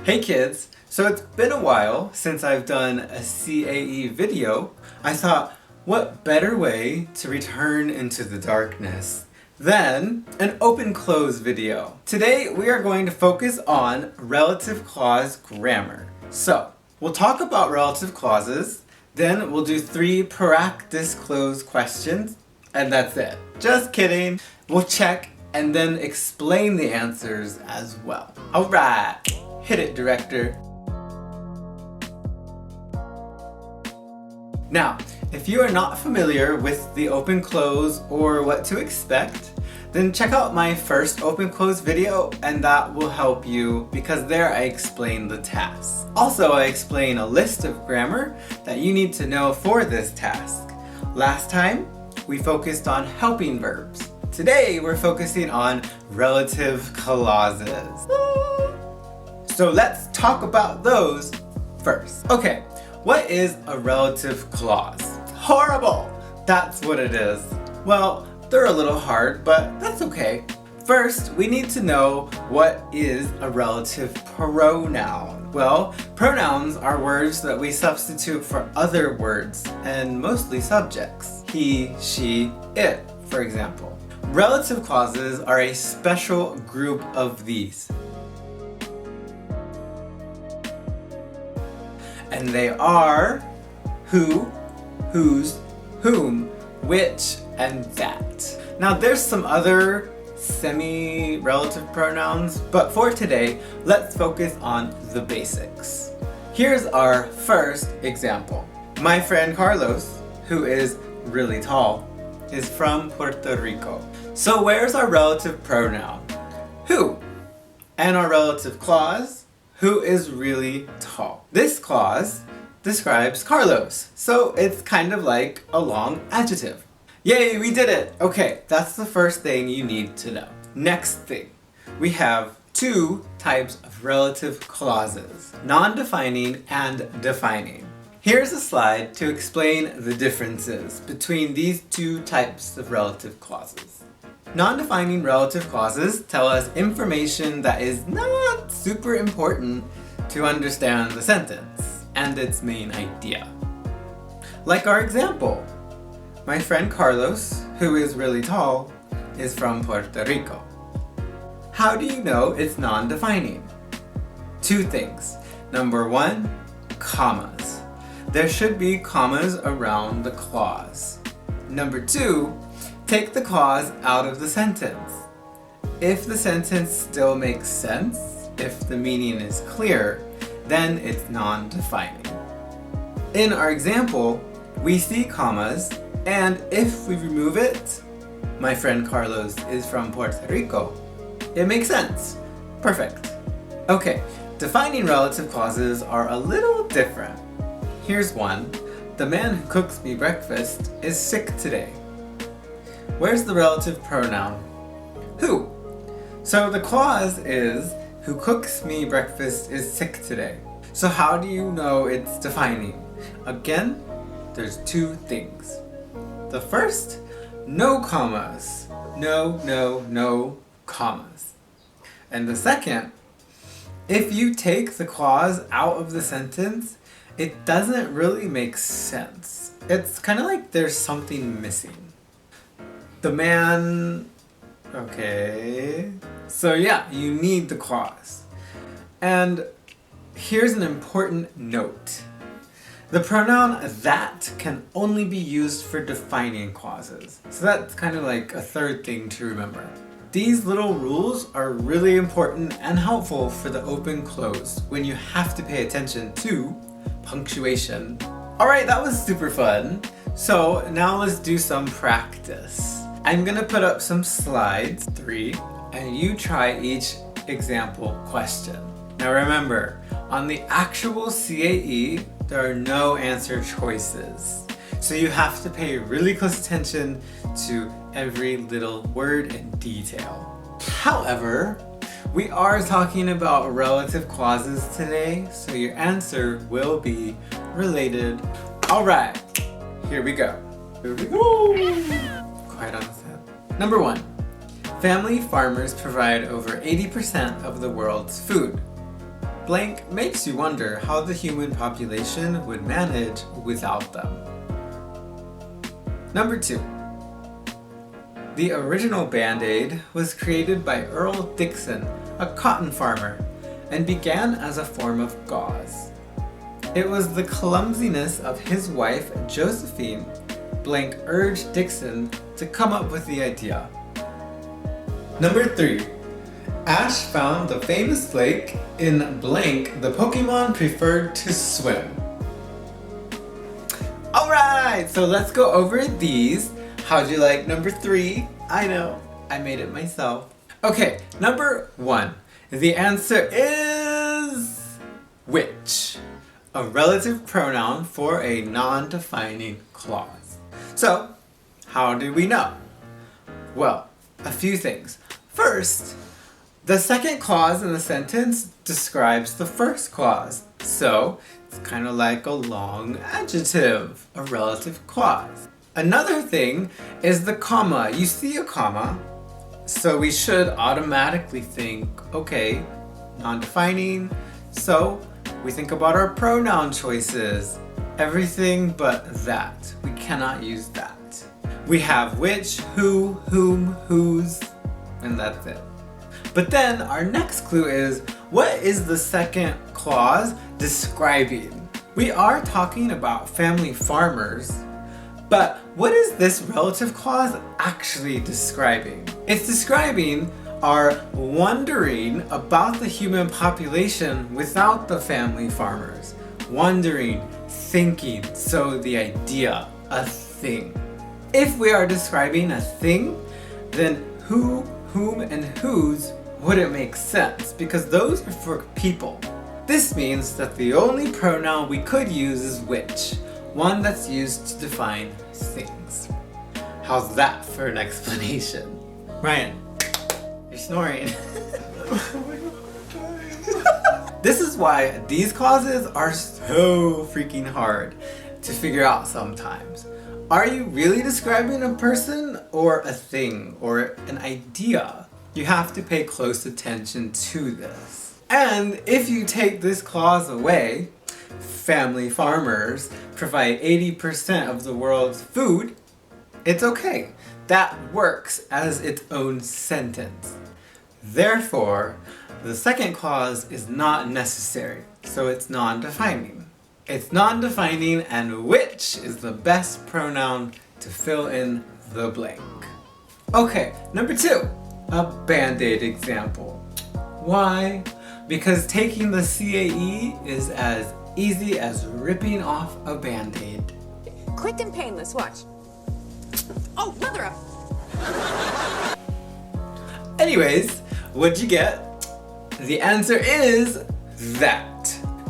Hey kids! So it's been a while since I've done a CAE video. I thought, what better way to return into the darkness than an open-close video? Today we are going to focus on relative clause grammar. So, we'll talk about relative clauses, then we'll do 3 practice close questions, and that's it. Just kidding! We'll check and then explain the answers as well. Alright! Hit it, director. Now, if you are not familiar with the open-close or what to expect, then check out my first open-close video and that will help you because there I explain the task. Also, I explain a list of grammar that you need to know for this task. Last time, we focused on helping verbs. Today, we're focusing on relative clauses. So let's talk about those first. Okay, what is a relative clause? Horrible! That's what it is. Well, they're a little hard, but that's okay. First, we need to know what is a relative pronoun. Well, pronouns are words that we substitute for other words, and mostly subjects. He, she, it, for example. Relative clauses are a special group of these. And they are who, whose, whom, which, and that. Now there's some other semi-relative pronouns, but for today, let's focus on the basics. Here's our first example. My friend Carlos, who is really tall, is from Puerto Rico. So where's our relative pronoun? Who. And our relative clause? Who is really tall. This clause describes Carlos, so it's kind of like a long adjective. Yay, we did it! Okay, that's the first thing you need to know. Next thing, we have 2 types of relative clauses, non-defining and defining. Here's a slide to explain the differences between these 2 types of relative clauses. Non-defining relative clauses tell us information that is not super important to understand the sentence and its main idea. Like our example, my friend Carlos, who is really tall, is from Puerto Rico. How do you know it's non-defining? 2 things. Number 1, commas. There should be commas around the clause. Number 2, take the clause out of the sentence. If the sentence still makes sense, if the meaning is clear, then it's non-defining. In our example, we see commas, and if we remove it, my friend Carlos is from Puerto Rico, it makes sense. Perfect. Okay, defining relative clauses are a little different. Here's one. The man who cooks me breakfast is sick today. Where's the relative pronoun? Who. So the clause is, who cooks me breakfast is sick today. So how do you know it's defining? Again, there's 2 things. The first, no commas. No commas. And the second, if you take the clause out of the sentence, it doesn't really make sense. It's kind of like there's something missing. The man... okay... So yeah, you need the clause. And here's an important note. The pronoun that can only be used for defining clauses. So that's kind of like a third thing to remember. These little rules are really important and helpful for the open-close when you have to pay attention to punctuation. Alright, that was super fun. So now let's do some practice. I'm gonna put up some slides, 3, and you try each example question. Now remember, on the actual CAE, there are no answer choices. So you have to pay really close attention to every little word and detail. However, we are talking about relative clauses today, so your answer will be related. Alright, here we go. Here we go! Quiet on set. Number 1. Family farmers provide over 80% of the world's food. blank makes you wonder how the human population would manage without them. Number 2. The original Band-Aid was created by Earl Dixon, a cotton farmer, and began as a form of gauze. It was the clumsiness of his wife, Josephine, blank urged Dixon to come up with the idea. Number 3. Ash found the famous lake in blank the Pokemon preferred to swim. Alright, so let's go over these. How'd you like number 3? I know, I made it myself. Okay, number 1. The answer is which? A relative pronoun for a non-defining clause. So, how do we know? Well, a few things. First, the second clause in the sentence describes the first clause. So, it's kind of like a long adjective, a relative clause. Another thing is the comma. You see a comma, so we should automatically think, okay, non-defining, so we think about our pronoun choices. Everything but that. We cannot use that. We have which, who, whom, whose, and that's it. But then our next clue is, what is the second clause describing? We are talking about family farmers, but what is this relative clause actually describing? It's describing our wondering about the human population without the family farmers. Wondering, thinking, so the idea, a thing. If we are describing a thing, then who, whom, and whose wouldn't make sense because those are for people. This means that the only pronoun we could use is which, one that's used to define things. How's that for an explanation? Ryan, you're snoring. This is why these clauses are so freaking hard to figure out sometimes. Are you really describing a person or a thing or an idea? You have to pay close attention to this. And if you take this clause away, family farmers provide 80% of the world's food, it's okay. That works as its own sentence. Therefore, the second clause is not necessary, so it's non-defining. It's non-defining, and which is the best pronoun to fill in the blank. Okay, number 2. A Band-Aid example. Why? Because taking the CAE is as easy as ripping off a Band-Aid. Quick and painless, watch. Oh, mother up! Anyways, what'd you get? The answer is that.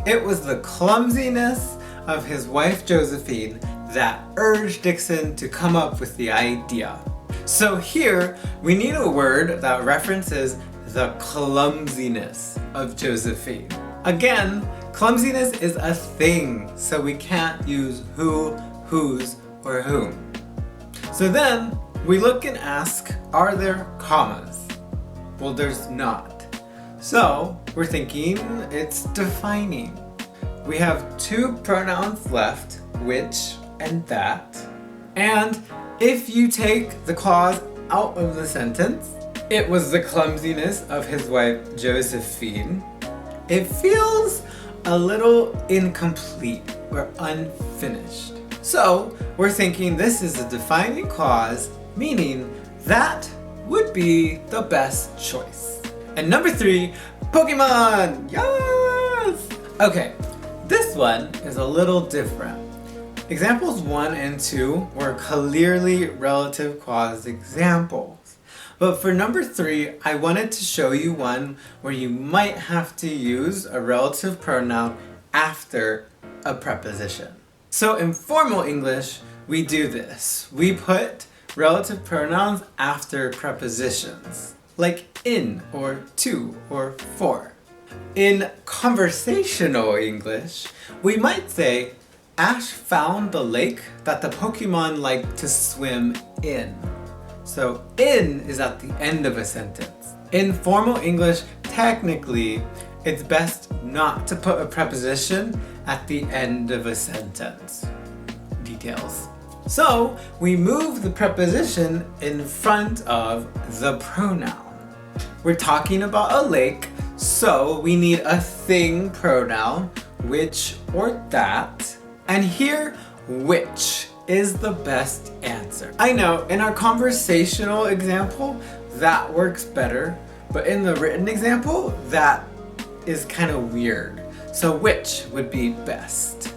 It was the clumsiness of his wife Josephine that urged Dixon to come up with the idea. So here, we need a word that references the clumsiness of Josephine. Again, clumsiness is a thing, so we can't use who, whose, or whom. So then, we look and ask, are there commas? Well, there's not. So, we're thinking it's defining. We have 2 pronouns left, which and that. And if you take the clause out of the sentence, it was the clumsiness of his wife Josephine. It feels a little incomplete or unfinished. So we're thinking this is a defining clause, meaning that would be the best choice. And number 3, Pokemon! Yes! Okay, this one is a little different. Examples 1 and 2 were clearly relative clause examples. But for number 3, I wanted to show you one where you might have to use a relative pronoun after a preposition. So in formal English, we do this. We put relative pronouns after prepositions, like in, or to, or for. In conversational English, we might say, Ash found the lake that the Pokemon like to swim in. So in is at the end of a sentence. In formal English, technically, it's best not to put a preposition at the end of a sentence. Details. So we move the preposition in front of the pronoun. We're talking about a lake, so we need a thing pronoun, which or that. And here, which is the best answer. I know, in our conversational example, that works better, but in the written example, that is kind of weird. So which would be best?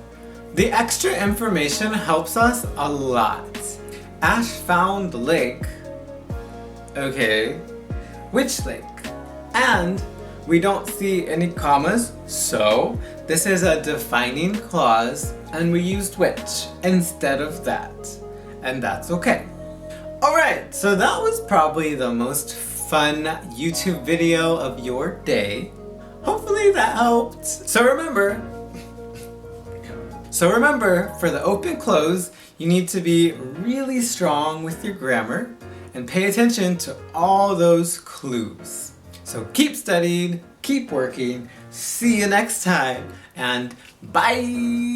The extra information helps us a lot. Ash found the lake. Okay, which lake? And we don't see any commas, so this is a defining clause and we used which instead of that. And that's okay. Alright, so that was probably the most fun YouTube video of your day. Hopefully that helped. So remember, for the open close, you need to be really strong with your grammar and pay attention to all those clues. So keep studying, keep working, see you next time, and bye!